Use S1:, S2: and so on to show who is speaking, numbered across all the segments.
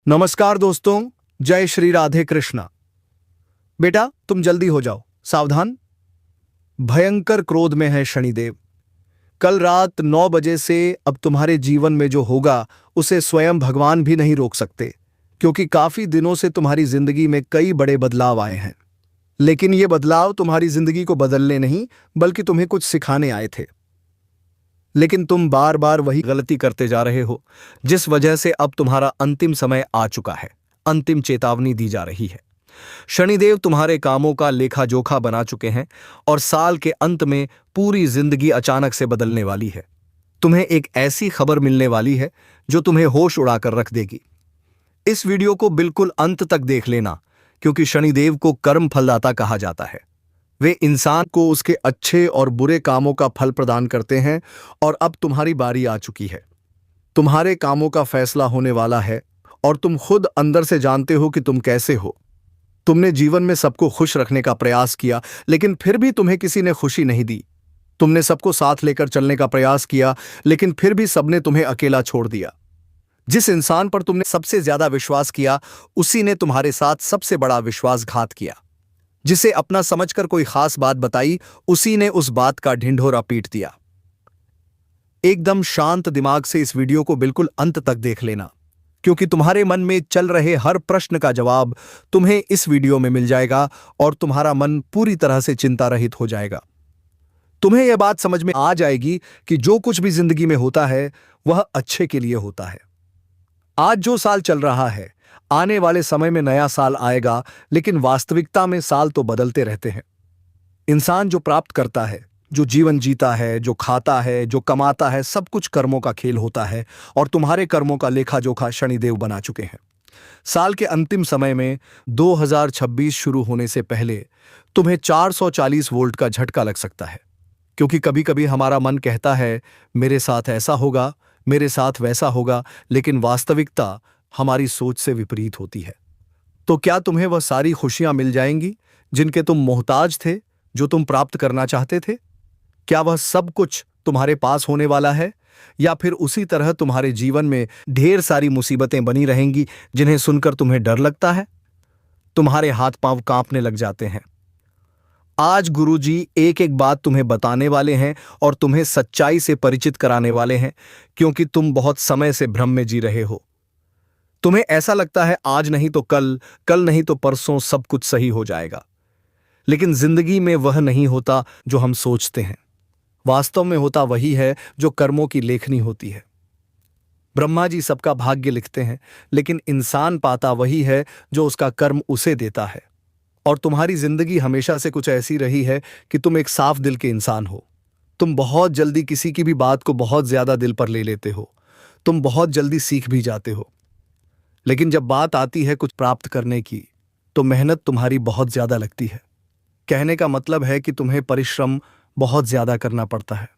S1: नमस्कार दोस्तों। जय श्री राधे कृष्णा। बेटा तुम जल्दी हो जाओ, सावधान। भयंकर क्रोध में है शनिदेव। कल रात 9 बजे से अब तुम्हारे जीवन में जो होगा उसे स्वयं भगवान भी नहीं रोक सकते, क्योंकि काफी दिनों से तुम्हारी जिंदगी में कई बड़े बदलाव आए हैं। लेकिन ये बदलाव तुम्हारी जिंदगी को बदलने नहीं बल्कि तुम्हें कुछ सिखाने आए थे। लेकिन तुम बार बार वही गलती करते जा रहे हो, जिस वजह से अब तुम्हारा अंतिम समय आ चुका है। अंतिम चेतावनी दी जा रही है। शनिदेव तुम्हारे कामों का लेखा जोखा बना चुके हैं और साल के अंत में पूरी जिंदगी अचानक से बदलने वाली है। तुम्हें एक ऐसी खबर मिलने वाली है जो तुम्हें होश उड़ाकर रख देगी। इस वीडियो को बिल्कुल अंत तक देख लेना, क्योंकि शनिदेव को कर्म फलदाता कहा जाता है। वे इंसान को उसके अच्छे और बुरे कामों का फल प्रदान करते हैं और अब तुम्हारी बारी आ चुकी है। तुम्हारे कामों का फैसला होने वाला है और तुम खुद अंदर से जानते हो कि तुम कैसे हो। तुमने जीवन में सबको खुश रखने का प्रयास किया, लेकिन फिर भी तुम्हें किसी ने खुशी नहीं दी। तुमने सबको साथ लेकर चलने का प्रयास किया, लेकिन फिर भी सबने तुम्हें अकेला छोड़ दिया। जिस इंसान पर तुमने सबसे ज्यादा विश्वास किया, उसी ने तुम्हारे साथ सबसे बड़ा विश्वासघात किया। जिसे अपना समझकर कोई खास बात बताई, उसी ने उस बात का ढिंढोरा पीट दिया। एकदम शांत दिमाग से इस वीडियो को बिल्कुल अंत तक देख लेना, क्योंकि तुम्हारे मन में चल रहे हर प्रश्न का जवाब तुम्हें इस वीडियो में मिल जाएगा और तुम्हारा मन पूरी तरह से चिंता रहित हो जाएगा। तुम्हें यह बात समझ में आ जाएगी कि जो कुछ भी जिंदगी में होता है वह अच्छे के लिए होता है। आज जो साल चल रहा है, आने वाले समय में नया साल आएगा, लेकिन वास्तविकता में साल तो बदलते रहते हैं। इंसान जो प्राप्त करता है, जो जीवन जीता है, जो खाता है, जो कमाता है, सब कुछ कर्मों का खेल होता है और तुम्हारे कर्मों का लेखा जोखा शनिदेव बना चुके हैं। साल के अंतिम समय में 2026 शुरू होने से पहले तुम्हें 440 वोल्ट का झटका लग सकता है, क्योंकि कभी कभी हमारा मन कहता है मेरे साथ ऐसा होगा, मेरे साथ वैसा होगा, लेकिन वास्तविकता हमारी सोच से विपरीत होती है। तो क्या तुम्हें वह सारी खुशियां मिल जाएंगी जिनके तुम मोहताज थे, जो तुम प्राप्त करना चाहते थे? क्या वह सब कुछ तुम्हारे पास होने वाला है, या फिर उसी तरह तुम्हारे जीवन में ढेर सारी मुसीबतें बनी रहेंगी जिन्हें सुनकर तुम्हें डर लगता है? तुम्हारे हाथ पांव कांपने लग जाते हैं। आज गुरुजी एक एक बात तुम्हें बताने वाले हैं और तुम्हें सच्चाई से परिचित कराने वाले हैं, क्योंकि तुम बहुत समय से भ्रम में जी रहे हो। तुम्हें ऐसा लगता है आज नहीं तो कल, कल नहीं तो परसों सब कुछ सही हो जाएगा। लेकिन जिंदगी में वह नहीं होता जो हम सोचते हैं। वास्तव में होता वही है जो कर्मों की लेखनी होती है। ब्रह्मा जी सबका भाग्य लिखते हैं, लेकिन इंसान पाता वही है जो उसका कर्म उसे देता है। और तुम्हारी जिंदगी हमेशा से कुछ ऐसी रही है कि तुम एक साफ दिल के इंसान हो। तुम बहुत जल्दी किसी की भी बात को बहुत ज्यादा दिल पर ले लेते हो। तुम बहुत जल्दी सीख भी जाते हो। लेकिन जब बात आती है कुछ प्राप्त करने की, तो मेहनत तुम्हारी बहुत ज्यादा लगती है। कहने का मतलब है कि तुम्हें परिश्रम बहुत ज्यादा करना पड़ता है।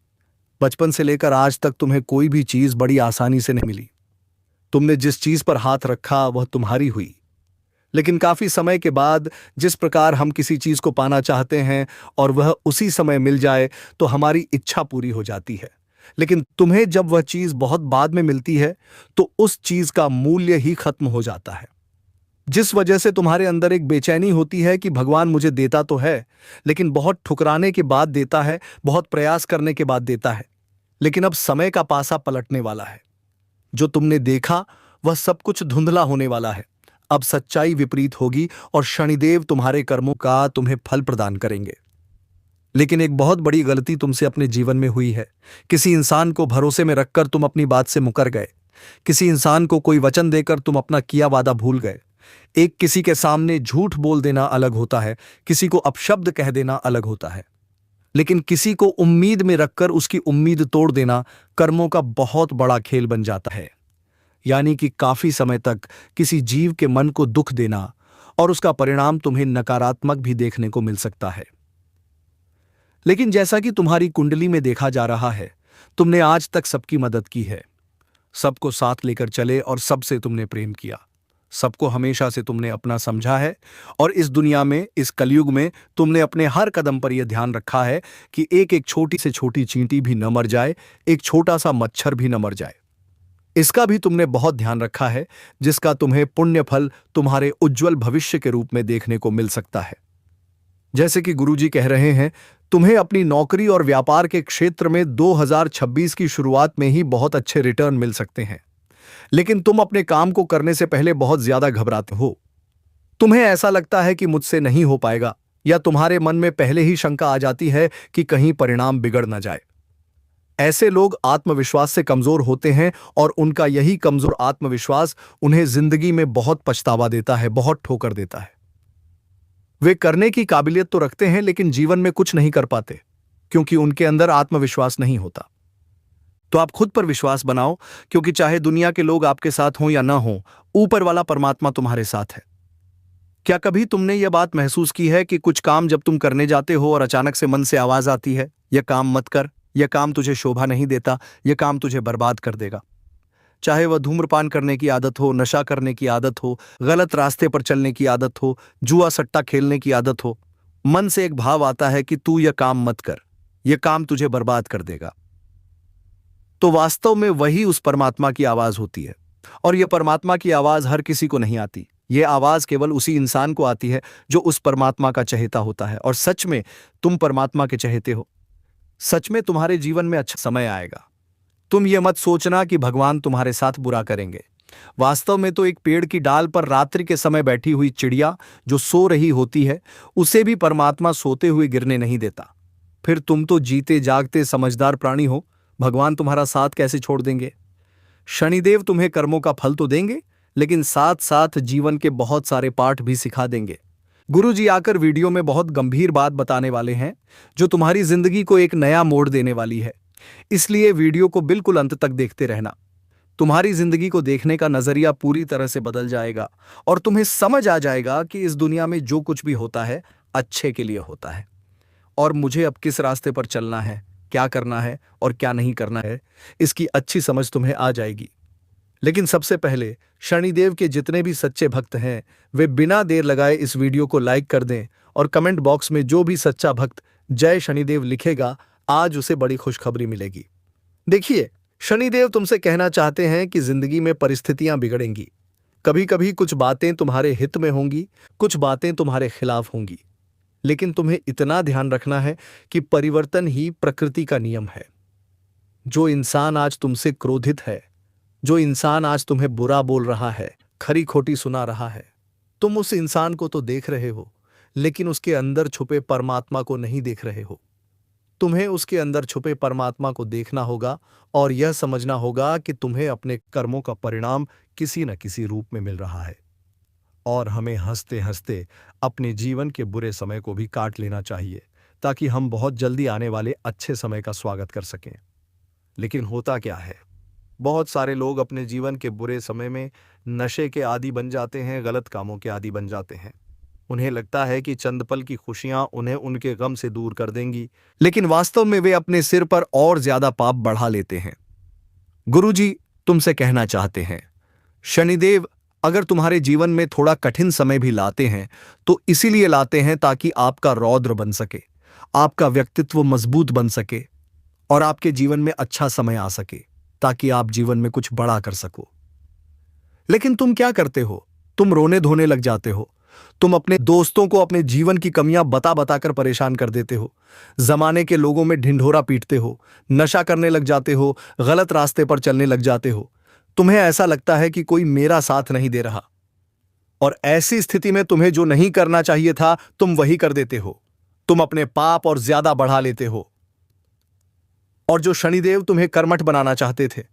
S1: बचपन से लेकर आज तक तुम्हें कोई भी चीज बड़ी आसानी से नहीं मिली। तुमने जिस चीज पर हाथ रखा वह तुम्हारी हुई। लेकिन काफी समय के बाद जिस प्रकार हम किसी चीज को पाना चाहते हैं और वह उसी समय मिल जाए तो हमारी इच्छा पूरी हो जाती है। लेकिन तुम्हें जब वह चीज बहुत बाद में मिलती है तो उस चीज का मूल्य ही खत्म हो जाता है, जिस वजह से तुम्हारे अंदर एक बेचैनी होती है कि भगवान मुझे देता तो है, लेकिन बहुत ठुकराने के बाद देता है, बहुत प्रयास करने के बाद देता है। लेकिन अब समय का पासा पलटने वाला है। जो तुमने देखा वह सब कुछ धुंधला होने वाला है। अब सच्चाई विपरीत होगी और शनिदेव तुम्हारे कर्मों का तुम्हें फल प्रदान करेंगे। लेकिन एक बहुत बड़ी गलती तुमसे अपने जीवन में हुई है। किसी इंसान को भरोसे में रखकर तुम अपनी बात से मुकर गए। किसी इंसान को कोई वचन देकर तुम अपना किया वादा भूल गए। एक किसी के सामने झूठ बोल देना अलग होता है, किसी को अपशब्द कह देना अलग होता है, लेकिन किसी को उम्मीद में रखकर उसकी उम्मीद तोड़ देना कर्मों का बहुत बड़ा खेल बन जाता है। यानी कि काफी समय तक किसी जीव के मन को दुख देना और उसका परिणाम तुम्हें नकारात्मक भी देखने को मिल सकता है। लेकिन जैसा कि तुम्हारी कुंडली में देखा जा रहा है, तुमने आज तक सबकी मदद की है, सबको साथ लेकर चले और सबसे तुमने प्रेम किया, सबको हमेशा से तुमने अपना समझा है। और इस दुनिया में, इस कलयुग में तुमने अपने हर कदम पर यह ध्यान रखा है कि एक एक छोटी से छोटी चींटी भी न मर जाए, एक छोटा सा मच्छर भी न मर जाए। इसका भी तुमने बहुत ध्यान रखा है, जिसका तुम्हें पुण्य फल तुम्हारे उज्जवल भविष्य के रूप में देखने को मिल सकता है। जैसे कि गुरुजी कह रहे हैं, तुम्हें अपनी नौकरी और व्यापार के क्षेत्र में 2026 की शुरुआत में ही बहुत अच्छे रिटर्न मिल सकते हैं, लेकिन तुम अपने काम को करने से पहले बहुत ज्यादा घबराते हो। तुम्हें ऐसा लगता है कि मुझसे नहीं हो पाएगा, या तुम्हारे मन में पहले ही शंका आ जाती है कि कहीं परिणाम बिगड़ न जाए। ऐसे लोग आत्मविश्वास से कमजोर होते हैं और उनका यही कमजोर आत्मविश्वास उन्हें जिंदगी में बहुत पछतावा देता है, बहुत ठोकर देता है। वे करने की काबिलियत तो रखते हैं, लेकिन जीवन में कुछ नहीं कर पाते, क्योंकि उनके अंदर आत्मविश्वास नहीं होता। तो आप खुद पर विश्वास बनाओ, क्योंकि चाहे दुनिया के लोग आपके साथ हों या ना हों, ऊपर वाला परमात्मा तुम्हारे साथ है। क्या कभी तुमने यह बात महसूस की है कि कुछ काम जब तुम करने जाते हो और अचानक से मन से आवाज आती है, यह काम मत कर, यह काम तुझे शोभा नहीं देता, यह काम तुझे बर्बाद कर देगा। चाहे वह धूम्रपान करने की आदत हो, नशा करने की आदत हो, गलत रास्ते पर चलने की आदत हो, जुआ सट्टा खेलने की आदत हो, मन से एक भाव आता है कि तू यह काम मत कर, यह काम तुझे बर्बाद कर देगा। तो वास्तव में वही उस परमात्मा की आवाज होती है, और यह परमात्मा की आवाज हर किसी को नहीं आती। यह आवाज केवल उसी इंसान को आती है जो उस परमात्मा का चहेता होता है। और सच में तुम परमात्मा के चहेते हो। सच में तुम्हारे जीवन में अच्छा समय आएगा। तुम ये मत सोचना कि भगवान तुम्हारे साथ बुरा करेंगे। वास्तव में तो एक पेड़ की डाल पर रात्रि के समय बैठी हुई चिड़िया जो सो रही होती है, उसे भी परमात्मा सोते हुए गिरने नहीं देता। फिर तुम तो जीते जागते समझदार प्राणी हो, भगवान तुम्हारा साथ कैसे छोड़ देंगे? शनिदेव तुम्हें कर्मों का फल तो देंगे, लेकिन साथ साथ जीवन के बहुत सारे पाठ भी सिखा देंगे। गुरुजी आकर वीडियो में बहुत गंभीर बात बताने वाले हैं, जो तुम्हारी जिंदगी को एक नया मोड़ देने वाली है। इसलिए वीडियो को बिल्कुल अंत तक देखते रहना। तुम्हारी जिंदगी को देखने का नजरिया पूरी तरह से बदल जाएगा और तुम्हें समझ आ जाएगा कि इस दुनिया में जो कुछ भी होता है अच्छे के लिए होता है, और मुझे अब किस रास्ते पर चलना है, क्या करना है और क्या नहीं करना है, इसकी अच्छी समझ तुम्हें आ जाएगी। लेकिन सबसे पहले शनिदेव के जितने भी सच्चे भक्त हैं, वे बिना देर लगाए इस वीडियो को लाइक कर दें, और कमेंट बॉक्स में जो भी सच्चा भक्त जय शनिदेव लिखेगा, आज उसे बड़ी खुशखबरी मिलेगी। देखिए, शनिदेव तुमसे कहना चाहते हैं कि जिंदगी में परिस्थितियां बिगड़ेंगी। कभी कभी कुछ बातें तुम्हारे हित में होंगी, कुछ बातें तुम्हारे खिलाफ होंगी, लेकिन तुम्हें इतना ध्यान रखना है कि परिवर्तन ही प्रकृति का नियम है। जो इंसान आज तुमसे क्रोधित है, जो इंसान आज तुम्हें बुरा बोल रहा है, खरी खोटी सुना रहा है, तुम उस इंसान को तो देख रहे हो, लेकिन उसके अंदर छुपे परमात्मा को नहीं देख रहे हो। तुम्हें उसके अंदर छुपे परमात्मा को देखना होगा और यह समझना होगा कि तुम्हें अपने कर्मों का परिणाम किसी न किसी रूप में मिल रहा है। और हमें हंसते हंसते अपने जीवन के बुरे समय को भी काट लेना चाहिए, ताकि हम बहुत जल्दी आने वाले अच्छे समय का स्वागत कर सकें। लेकिन होता क्या है, बहुत सारे लोग अपने जीवन के बुरे समय में नशे के आदी बन जाते हैं, गलत कामों के आदी बन जाते हैं। उन्हें लगता है कि चंद पल की खुशियां उन्हें उनके गम से दूर कर देंगी, लेकिन वास्तव में वे अपने सिर पर और ज्यादा पाप बढ़ा लेते हैं। गुरुजी तुमसे कहना चाहते हैं, शनिदेव अगर तुम्हारे जीवन में थोड़ा कठिन समय भी लाते हैं, तो इसीलिए लाते हैं ताकि आपका रौद्र बन सके, आपका व्यक्तित्व मजबूत बन सके और आपके जीवन में अच्छा समय आ सके, ताकि आप जीवन में कुछ बड़ा कर सको। लेकिन तुम क्या करते हो? तुम रोने धोने लग जाते हो। तुम अपने दोस्तों को अपने जीवन की कमियां बता बताकर परेशान कर देते हो। जमाने के लोगों में ढिंढोरा पीटते हो, नशा करने लग जाते हो, गलत रास्ते पर चलने लग जाते हो। तुम्हें ऐसा लगता है कि कोई मेरा साथ नहीं दे रहा, और ऐसी स्थिति में तुम्हें जो नहीं करना चाहिए था, तुम वही कर देते हो। तुम अपने पाप और ज्यादा बढ़ा लेते हो। और जो शनिदेव तुम्हें कर्मठ बनाना चाहते थे,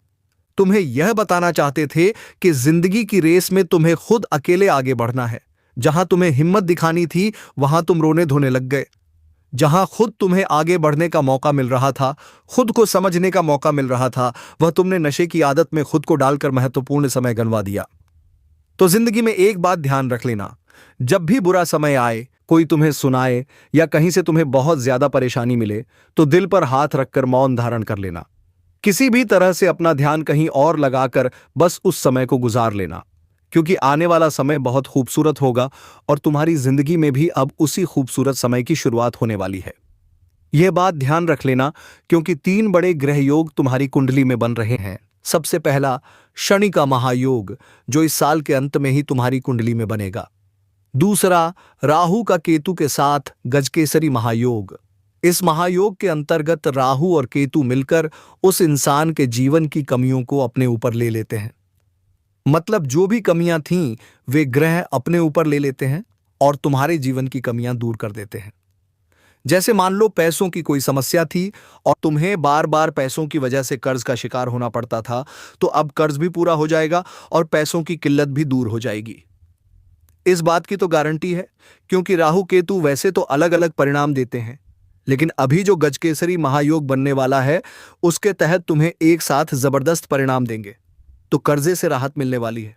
S1: तुम्हें यह बताना चाहते थे कि जिंदगी की रेस में तुम्हें खुद अकेले आगे बढ़ना है। जहां तुम्हें हिम्मत दिखानी थी, वहां तुम रोने धोने लग गए। जहां खुद तुम्हें आगे बढ़ने का मौका मिल रहा था, खुद को समझने का मौका मिल रहा था, वह तुमने नशे की आदत में खुद को डालकर महत्वपूर्ण समय गंवा दिया। तो जिंदगी में एक बात ध्यान रख लेना, जब भी बुरा समय आए, कोई तुम्हें सुनाए या कहीं से तुम्हें बहुत ज्यादा परेशानी मिले, तो दिल पर हाथ रखकर मौन धारण कर लेना। किसी भी तरह से अपना ध्यान कहीं और लगाकर बस उस समय को गुजार लेना, क्योंकि आने वाला समय बहुत खूबसूरत होगा और तुम्हारी जिंदगी में भी अब उसी खूबसूरत समय की शुरुआत होने वाली है। यह बात ध्यान रख लेना, क्योंकि 3 बड़े ग्रह योग तुम्हारी कुंडली में बन रहे हैं। सबसे पहला, शनि का महायोग, जो इस साल के अंत में ही तुम्हारी कुंडली में बनेगा। दूसरा, राहु का केतु के साथ गजकेसरी महायोग। इस महायोग के अंतर्गत राहु और केतु मिलकर उस इंसान के जीवन की कमियों को अपने ऊपर ले लेते हैं। मतलब जो भी कमियां थीं वे ग्रह अपने ऊपर ले लेते हैं और तुम्हारे जीवन की कमियां दूर कर देते हैं। जैसे मान लो पैसों की कोई समस्या थी और तुम्हें बार बार पैसों की वजह से कर्ज का शिकार होना पड़ता था, तो अब कर्ज भी पूरा हो जाएगा और पैसों की किल्लत भी दूर हो जाएगी। इस बात की तो गारंटी है, क्योंकि राहु केतु वैसे तो अलग अलग परिणाम देते हैं, लेकिन अभी जो गजकेसरी महायोग बनने वाला है उसके तहत तुम्हें एक साथ जबरदस्त परिणाम देंगे, तो कर्जे से राहत मिलने वाली है।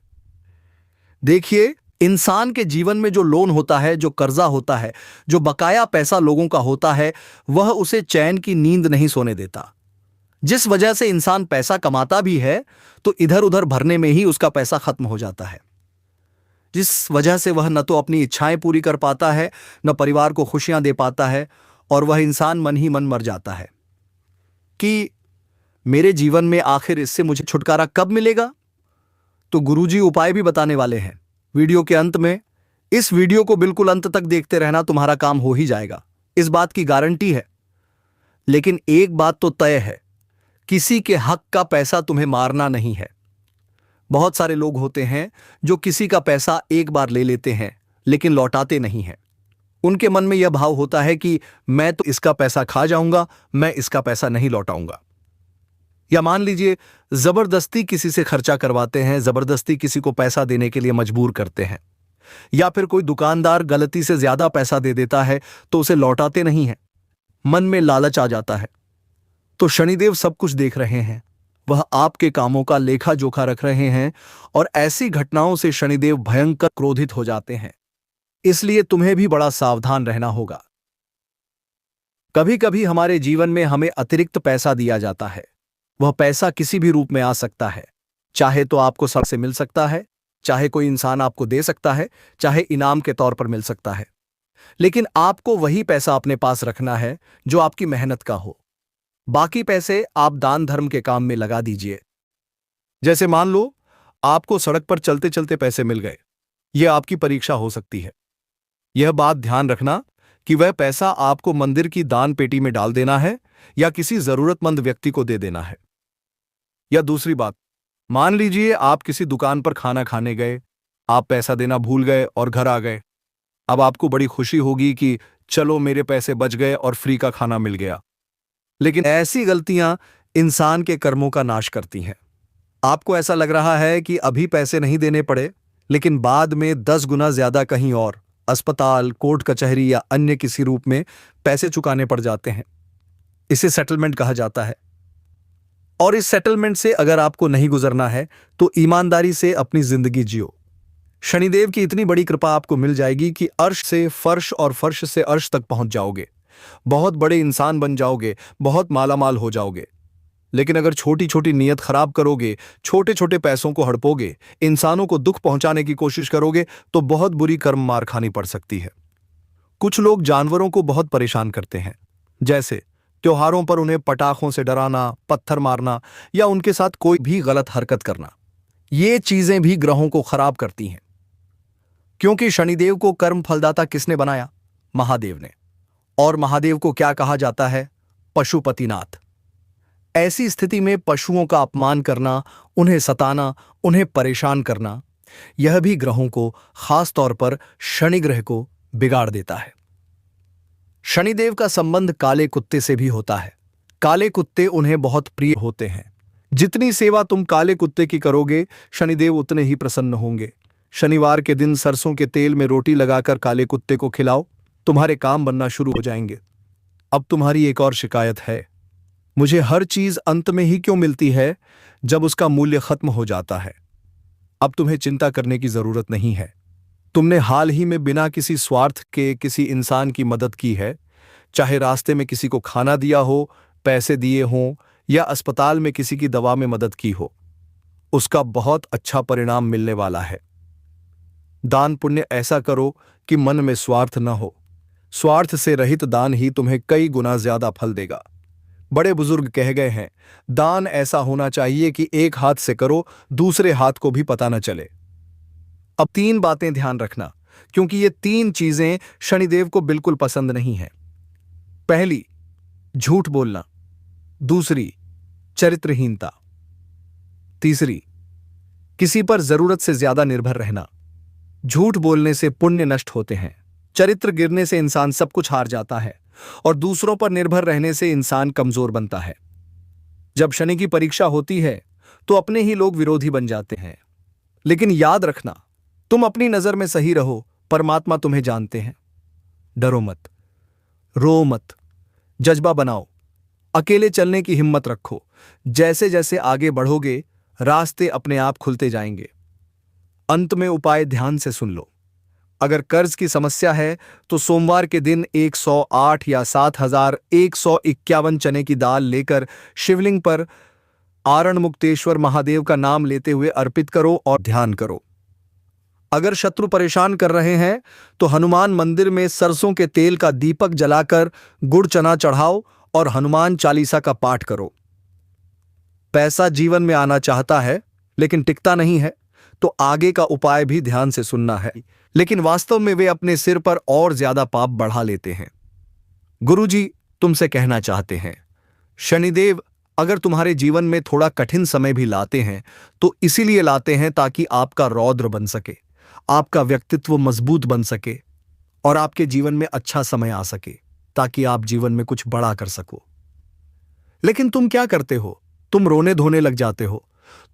S1: देखिए, इंसान के जीवन में जो लोन होता है, जो कर्जा होता है, जो बकाया पैसा लोगों का होता है, वह उसे चैन की नींद नहीं सोने देता। जिस वजह से इंसान पैसा कमाता भी है तो इधर उधर भरने में ही उसका पैसा खत्म हो जाता है, जिस वजह से वह न तो अपनी इच्छाएं पूरी कर पाता है, न परिवार को खुशियां दे पाता है, और वह इंसान मन ही मन मर जाता है कि मेरे जीवन में आखिर इससे मुझे छुटकारा कब मिलेगा। तो गुरुजी उपाय भी बताने वाले हैं वीडियो के अंत में। इस वीडियो को बिल्कुल अंत तक देखते रहना, तुम्हारा काम हो ही जाएगा, इस बात की गारंटी है। लेकिन एक बात तो तय है, किसी के हक का पैसा तुम्हें मारना नहीं है। बहुत सारे लोग होते हैं जो किसी का पैसा एक बार ले लेते हैं लेकिन लौटाते नहीं हैं। उनके मन में यह भाव होता है कि मैं तो इसका पैसा खा जाऊंगा, मैं इसका पैसा नहीं लौटाऊंगा। या मान लीजिए जबरदस्ती किसी से खर्चा करवाते हैं, जबरदस्ती किसी को पैसा देने के लिए मजबूर करते हैं, या फिर कोई दुकानदार गलती से ज्यादा पैसा दे देता है तो उसे लौटाते नहीं हैं, मन में लालच आ जाता है। तो शनिदेव सब कुछ देख रहे हैं, वह आपके कामों का लेखा जोखा रख रहे हैं, और ऐसी घटनाओं से शनिदेव भयंकर क्रोधित हो जाते हैं। इसलिए तुम्हें भी बड़ा सावधान रहना होगा। कभी कभी हमारे जीवन में हमें अतिरिक्त पैसा दिया जाता है। वह पैसा किसी भी रूप में आ सकता है, चाहे तो आपको सड़क से मिल सकता है, चाहे कोई इंसान आपको दे सकता है, चाहे इनाम के तौर पर मिल सकता है। लेकिन आपको वही पैसा अपने पास रखना है जो आपकी मेहनत का हो। बाकी पैसे आप दान धर्म के काम में लगा दीजिए। जैसे मान लो आपको सड़क पर चलते चलते पैसे मिल गए, यह आपकी परीक्षा हो सकती है। यह बात ध्यान रखना कि वह पैसा आपको मंदिर की दान पेटी में डाल देना है या किसी जरूरतमंद व्यक्ति को दे देना है। या दूसरी बात, मान लीजिए आप किसी दुकान पर खाना खाने गए, आप पैसा देना भूल गए और घर आ गए। अब आपको बड़ी खुशी होगी कि चलो मेरे पैसे बच गए और फ्री का खाना मिल गया। लेकिन ऐसी गलतियां इंसान के कर्मों का नाश करती हैं। आपको ऐसा लग रहा है कि अभी पैसे नहीं देने पड़े, लेकिन बाद में 10 गुना ज्यादा कहीं और अस्पताल, कोर्ट कचहरी या अन्य किसी रूप में पैसे चुकाने पड़ जाते हैं। इसे सेटलमेंट कहा जाता है। और इस सेटलमेंट से अगर आपको नहीं गुजरना है तो ईमानदारी से अपनी जिंदगी जियो। शनिदेव की इतनी बड़ी कृपा आपको मिल जाएगी कि अर्श से फर्श और फर्श से अर्श तक पहुंच जाओगे, बहुत बड़े इंसान बन जाओगे, बहुत मालामाल हो जाओगे। लेकिन अगर छोटी छोटी नीयत खराब करोगे, छोटे छोटे पैसों को हड़पोगे, इंसानों को दुख पहुंचाने की कोशिश करोगे, तो बहुत बुरी कर्म मार खानी पड़ सकती है। कुछ लोग जानवरों को बहुत परेशान करते हैं, जैसे त्योहारों पर उन्हें पटाखों से डराना, पत्थर मारना या उनके साथ कोई भी गलत हरकत करना। ये चीजें भी ग्रहों को खराब करती हैं, क्योंकि शनिदेव को कर्म फलदाता किसने बनाया? महादेव ने। और महादेव को क्या कहा जाता है? पशुपतिनाथ। ऐसी स्थिति में पशुओं का अपमान करना, उन्हें सताना, उन्हें परेशान करना, यह भी ग्रहों को, खास तौर पर शनि ग्रह को बिगाड़ देता है। शनिदेव का संबंध काले कुत्ते से भी होता है। काले कुत्ते उन्हें बहुत प्रिय होते हैं। जितनी सेवा तुम काले कुत्ते की करोगे, शनिदेव उतने ही प्रसन्न होंगे। शनिवार के दिन सरसों के तेल में रोटी लगाकर काले कुत्ते को खिलाओ, तुम्हारे काम बनना शुरू हो जाएंगे। अब तुम्हारी एक और शिकायत है, मुझे हर चीज अंत में ही क्यों मिलती है जब उसका मूल्य खत्म हो जाता है। अब तुम्हें चिंता करने की जरूरत नहीं है। तुमने हाल ही में बिना किसी स्वार्थ के किसी इंसान की मदद की है, चाहे रास्ते में किसी को खाना दिया हो, पैसे दिए हों या अस्पताल में किसी की दवा में मदद की हो, उसका बहुत अच्छा परिणाम मिलने वाला है। दान पुण्य ऐसा करो कि मन में स्वार्थ न हो। स्वार्थ से रहित दान ही तुम्हें कई गुना ज्यादा फल देगा। बड़े बुजुर्ग कह गए हैं, दान ऐसा होना चाहिए कि एक हाथ से करो, दूसरे हाथ को भी पता न चले। अब 3 बातें ध्यान रखना, क्योंकि ये 3 चीजें शनिदेव को बिल्कुल पसंद नहीं है। पहली, झूठ बोलना। दूसरी, चरित्रहीनता। तीसरी, किसी पर जरूरत से ज्यादा निर्भर रहना। झूठ बोलने से पुण्य नष्ट होते हैं, चरित्र गिरने से इंसान सब कुछ हार जाता है, और दूसरों पर निर्भर रहने से इंसान कमजोर बनता है। जब शनि की परीक्षा होती है तो अपने ही लोग विरोधी बन जाते हैं। लेकिन याद रखना, तुम अपनी नजर में सही रहो, परमात्मा तुम्हें जानते हैं। डरो मत, रो मत, जज्बा बनाओ, अकेले चलने की हिम्मत रखो। जैसे जैसे आगे बढ़ोगे, रास्ते अपने आप खुलते जाएंगे। अंत में उपाय ध्यान से सुन लो। अगर कर्ज की समस्या है तो सोमवार के दिन 108 या 7151 चने की दाल लेकर शिवलिंग पर आरण मुक्तेश्वर महादेव का नाम लेते हुए अर्पित करो और ध्यान करो। अगर शत्रु परेशान कर रहे हैं तो हनुमान मंदिर में सरसों के तेल का दीपक जलाकर गुड़ चना चढ़ाओ और हनुमान चालीसा का पाठ करो। पैसा जीवन में आना चाहता है लेकिन टिकता नहीं है, तो आगे का उपाय भी ध्यान से सुनना है, लेकिन वास्तव में वे अपने सिर पर और ज्यादा पाप बढ़ा लेते हैं। गुरुजी तुमसे कहना चाहते हैं, शनिदेव अगर तुम्हारे जीवन में थोड़ा कठिन समय भी लाते हैं तो इसीलिए लाते हैं ताकि आपका रौद्र बन सके, आपका व्यक्तित्व मजबूत बन सके और आपके जीवन में अच्छा समय आ सके, ताकि आप जीवन में कुछ बड़ा कर सको। लेकिन तुम क्या करते हो? तुम रोने धोने लग जाते हो।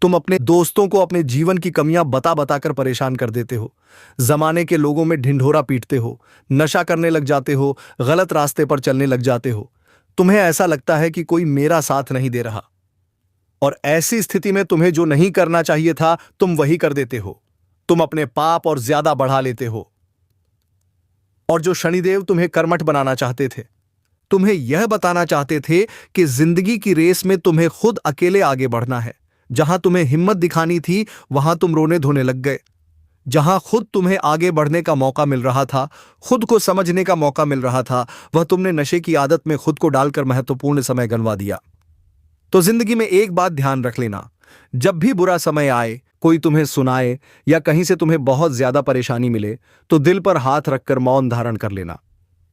S1: तुम अपने दोस्तों को अपने जीवन की कमियां बता बताकर परेशान कर देते हो। जमाने के लोगों में ढिंढोरा पीटते हो, नशा करने लग जाते हो, गलत रास्ते पर चलने लग जाते हो। तुम्हें ऐसा लगता है कि कोई मेरा साथ नहीं दे रहा, और ऐसी स्थिति में तुम्हें जो नहीं करना चाहिए था तुम वही कर देते हो। तुम अपने पाप और ज्यादा बढ़ा लेते हो। और जो शनिदेव तुम्हें कर्मठ बनाना चाहते थे, तुम्हें यह बताना चाहते थे कि जिंदगी की रेस में तुम्हें खुद अकेले आगे बढ़ना है। जहां तुम्हें हिम्मत दिखानी थी वहां तुम रोने धोने लग गए। जहां खुद तुम्हें आगे बढ़ने का मौका मिल रहा था, खुद को समझने का मौका मिल रहा था, वह तुमने नशे की आदत में खुद को डालकर महत्वपूर्ण समय गंवा दिया। तो जिंदगी में एक बात ध्यान रख लेना, जब भी बुरा समय आए, कोई तुम्हें सुनाए या कहीं से तुम्हें बहुत ज्यादा परेशानी मिले, तो दिल पर हाथ रखकर मौन धारण कर लेना।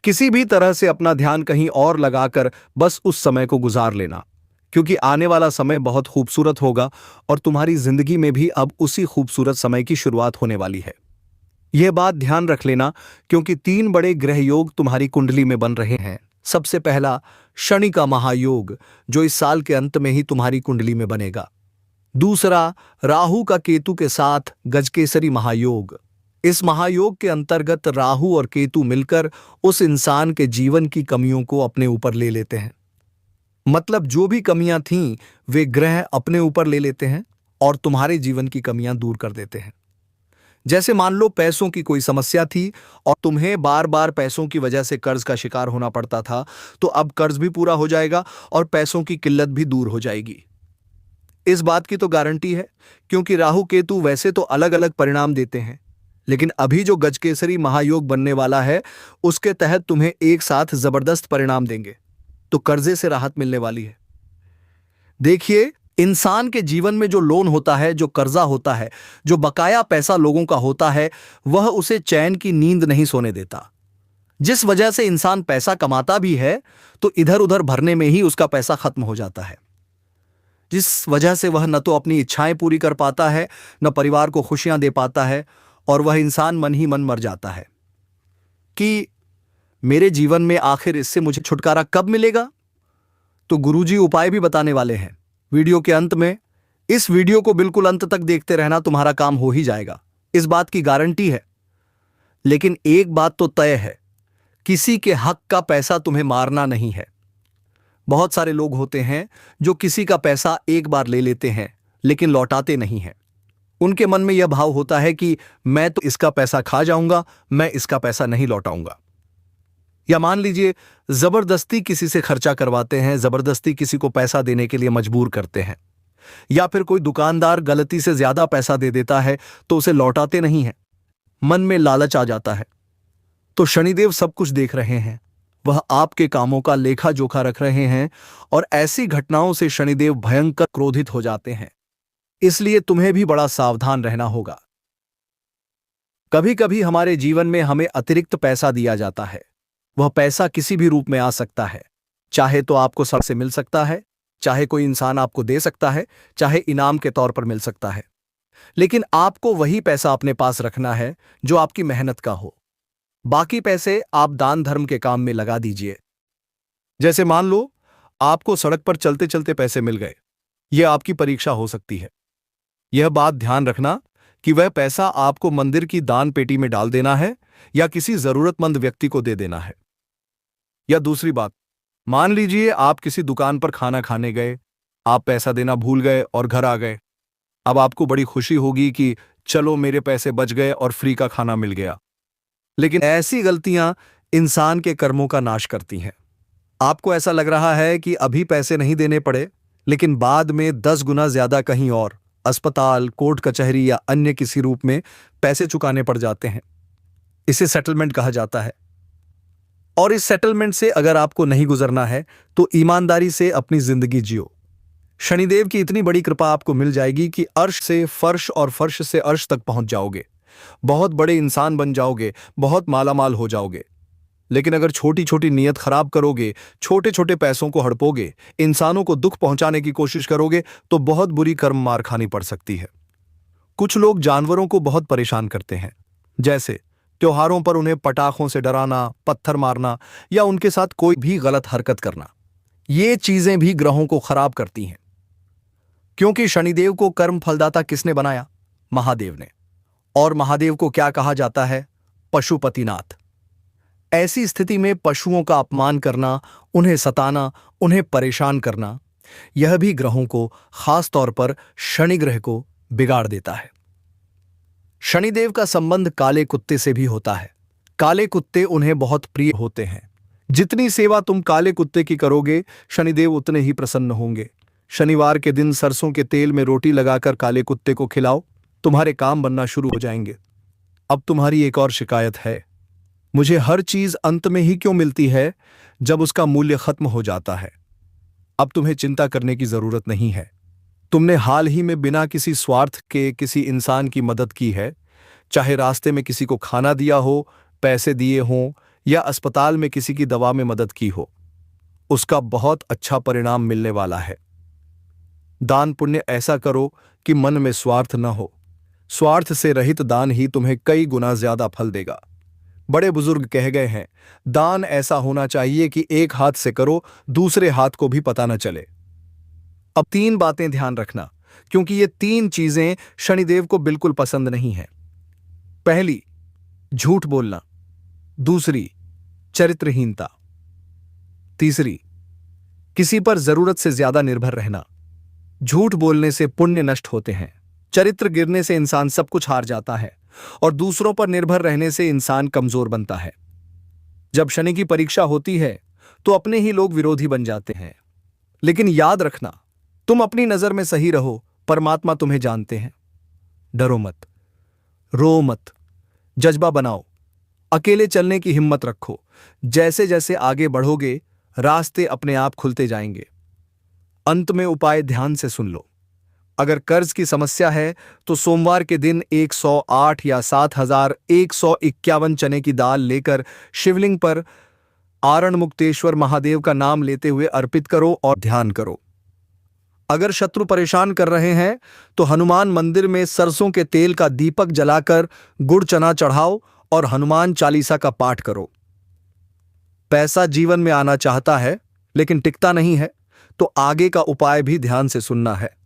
S1: किसी भी तरह से अपना ध्यान कहीं और लगाकर बस उस समय को गुजार लेना, क्योंकि आने वाला समय बहुत खूबसूरत होगा और तुम्हारी जिंदगी में भी अब उसी खूबसूरत समय की शुरुआत होने वाली है। यह बात ध्यान रख लेना, क्योंकि 3 बड़े ग्रह योग तुम्हारी कुंडली में बन रहे हैं। सबसे पहला शनि का महायोग, जो इस साल के अंत में ही तुम्हारी कुंडली में बनेगा। दूसरा राहु का केतु के साथ गजकेसरी महायोग। इस महायोग के अंतर्गत राहु और केतु मिलकर उस इंसान के जीवन की कमियों को अपने ऊपर ले लेते हैं। मतलब जो भी कमियां थीं वे ग्रह अपने ऊपर ले लेते हैं और तुम्हारे जीवन की कमियां दूर कर देते हैं। जैसे मान लो पैसों की कोई समस्या थी और तुम्हें बार बार पैसों की वजह से कर्ज का शिकार होना पड़ता था, तो अब कर्ज भी पूरा हो जाएगा और पैसों की किल्लत भी दूर हो जाएगी। इस बात की तो गारंटी है, क्योंकि राहु केतु वैसे तो अलग अलग परिणाम देते हैं, लेकिन अभी जो गजकेसरी महायोग बनने वाला है उसके तहत तुम्हें एक साथ जबरदस्त परिणाम देंगे, तो कर्जे से राहत मिलने वाली है। देखिए, इंसान के जीवन में जो लोन होता है, जो कर्जा होता है, जो बकाया पैसा लोगों का होता है, वह उसे चैन की नींद नहीं सोने देता। जिस वजह से इंसान पैसा कमाता भी है तो इधर उधर भरने में ही उसका पैसा खत्म हो जाता है, जिस वजह से वह न तो अपनी इच्छाएं पूरी कर पाता है, न परिवार को खुशियां दे पाता है, और वह इंसान मन ही मन मर जाता है कि मेरे जीवन में आखिर इससे मुझे छुटकारा कब मिलेगा। तो गुरुजी उपाय भी बताने वाले हैं वीडियो के अंत में। इस वीडियो को बिल्कुल अंत तक देखते रहना, तुम्हारा काम हो ही जाएगा, इस बात की गारंटी है। लेकिन एक बात तो तय है, किसी के हक का पैसा तुम्हें मारना नहीं है। बहुत सारे लोग होते हैं जो किसी का पैसा एक बार ले लेते हैं लेकिन लौटाते नहीं हैं। उनके मन में यह भाव होता है कि मैं तो इसका पैसा खा जाऊंगा, मैं इसका पैसा नहीं लौटाऊंगा। या मान लीजिए जबरदस्ती किसी से खर्चा करवाते हैं, जबरदस्ती किसी को पैसा देने के लिए मजबूर करते हैं, या फिर कोई दुकानदार गलती से ज्यादा पैसा दे देता है तो उसे लौटाते नहीं हैं। मन में लालच आ जाता है। तो शनिदेव सब कुछ देख रहे हैं, वह आपके कामों का लेखा जोखा रख रहे हैं और ऐसी घटनाओं से शनिदेव भयंकर क्रोधित हो जाते हैं। इसलिए तुम्हें भी बड़ा सावधान रहना होगा। कभी कभी हमारे जीवन में हमें अतिरिक्त पैसा दिया जाता है। वह पैसा किसी भी रूप में आ सकता है। चाहे तो आपको सड़क से मिल सकता है, चाहे कोई इंसान आपको दे सकता है, चाहे इनाम के तौर पर मिल सकता है। लेकिन आपको वही पैसा अपने पास रखना है जो आपकी मेहनत का हो। बाकी पैसे आप दान धर्म के काम में लगा दीजिए। जैसे मान लो आपको सड़क पर चलते चलते पैसे मिल गए। यह आपकी परीक्षा हो सकती है। यह बात ध्यान रखना कि वह पैसा आपको मंदिर की दान पेटी में डाल देना है या किसी जरूरतमंद व्यक्ति को दे देना है। या दूसरी बात, मान लीजिए आप किसी दुकान पर खाना खाने गए, आप पैसा देना भूल गए और घर आ गए। अब आपको बड़ी खुशी होगी कि चलो मेरे पैसे बच गए और फ्री का खाना मिल गया। लेकिन ऐसी गलतियां इंसान के कर्मों का नाश करती हैं। आपको ऐसा लग रहा है कि अभी पैसे नहीं देने पड़े, लेकिन बाद में 10 गुना ज्यादा कहीं और अस्पताल, कोर्ट कचहरी या अन्य किसी रूप में पैसे चुकाने पड़ जाते हैं। इसे सेटलमेंट कहा जाता है। और इस सेटलमेंट से अगर आपको नहीं गुजरना है तो ईमानदारी से अपनी जिंदगी जियो। शनिदेव की इतनी बड़ी कृपा आपको मिल जाएगी कि अर्श से फर्श और फर्श से अर्श तक पहुंच जाओगे। बहुत बड़े इंसान बन जाओगे, बहुत मालामाल हो जाओगे। लेकिन अगर छोटी छोटी नीयत खराब करोगे, छोटे छोटे पैसों को हड़पोगे, इंसानों को दुख पहुंचाने की कोशिश करोगे तो बहुत बुरी कर्म मार खानी पड़ सकती है। कुछ लोग जानवरों को बहुत परेशान करते हैं, जैसे त्योहारों पर उन्हें पटाखों से डराना, पत्थर मारना या उनके साथ कोई भी गलत हरकत करना। ये चीजें भी ग्रहों को खराब करती हैं। क्योंकि शनिदेव को कर्म फलदाता किसने बनाया? महादेव ने। और महादेव को क्या कहा जाता है? पशुपतिनाथ। ऐसी स्थिति में पशुओं का अपमान करना, उन्हें सताना, उन्हें परेशान करना, यह भी ग्रहों को, खास तौर पर शनि ग्रह को बिगाड़ देता है। शनिदेव का संबंध काले कुत्ते से भी होता है। काले कुत्ते उन्हें बहुत प्रिय होते हैं। जितनी सेवा तुम काले कुत्ते की करोगे, शनिदेव उतने ही प्रसन्न होंगे। शनिवार के दिन सरसों के तेल में रोटी लगाकर काले कुत्ते को खिलाओ, तुम्हारे काम बनना शुरू हो जाएंगे। अब तुम्हारी एक और शिकायत है, मुझे हर चीज अंत में ही क्यों मिलती है जब उसका मूल्य खत्म हो जाता है। अब तुम्हें चिंता करने की जरूरत नहीं है। तुमने हाल ही में बिना किसी स्वार्थ के किसी इंसान की मदद की है, चाहे रास्ते में किसी को खाना दिया हो, पैसे दिए हों या अस्पताल में किसी की दवा में मदद की हो, उसका बहुत अच्छा परिणाम मिलने वाला है। दान पुण्य ऐसा करो कि मन में स्वार्थ न हो। स्वार्थ से रहित दान ही तुम्हें कई गुना ज्यादा फल देगा। बड़े बुजुर्ग कह गए हैं, दान ऐसा होना चाहिए कि एक हाथ से करो, दूसरे हाथ को भी पता न चले। अब 3 बातें ध्यान रखना, क्योंकि ये 3 चीजें शनिदेव को बिल्कुल पसंद नहीं है। पहली, झूठ बोलना। दूसरी, चरित्रहीनता। तीसरी, किसी पर जरूरत से ज्यादा निर्भर रहना। झूठ बोलने से पुण्य नष्ट होते हैं, चरित्र गिरने से इंसान सब कुछ हार जाता है और दूसरों पर निर्भर रहने से इंसान कमजोर बनता है। जब शनि की परीक्षा होती है तो अपने ही लोग विरोधी बन जाते हैं। लेकिन याद रखना, तुम अपनी नजर में सही रहो, परमात्मा तुम्हें जानते हैं। डरो मत, रो मत, जज्बा बनाओ, अकेले चलने की हिम्मत रखो। जैसे जैसे आगे बढ़ोगे, रास्ते अपने आप खुलते जाएंगे। अंत में उपाय ध्यान से सुन लो। अगर कर्ज की समस्या है तो सोमवार के दिन 108 या 7151 चने की दाल लेकर शिवलिंग पर आरण मुक्तेश्वर महादेव का नाम लेते हुए अर्पित करो और ध्यान करो। अगर शत्रु परेशान कर रहे हैं तो हनुमान मंदिर में सरसों के तेल का दीपक जलाकर गुड़ चना चढ़ाओ और हनुमान चालीसा का पाठ करो। पैसा जीवन में आना चाहता है लेकिन टिकता नहीं है, तो आगे का उपाय भी ध्यान से सुनना है।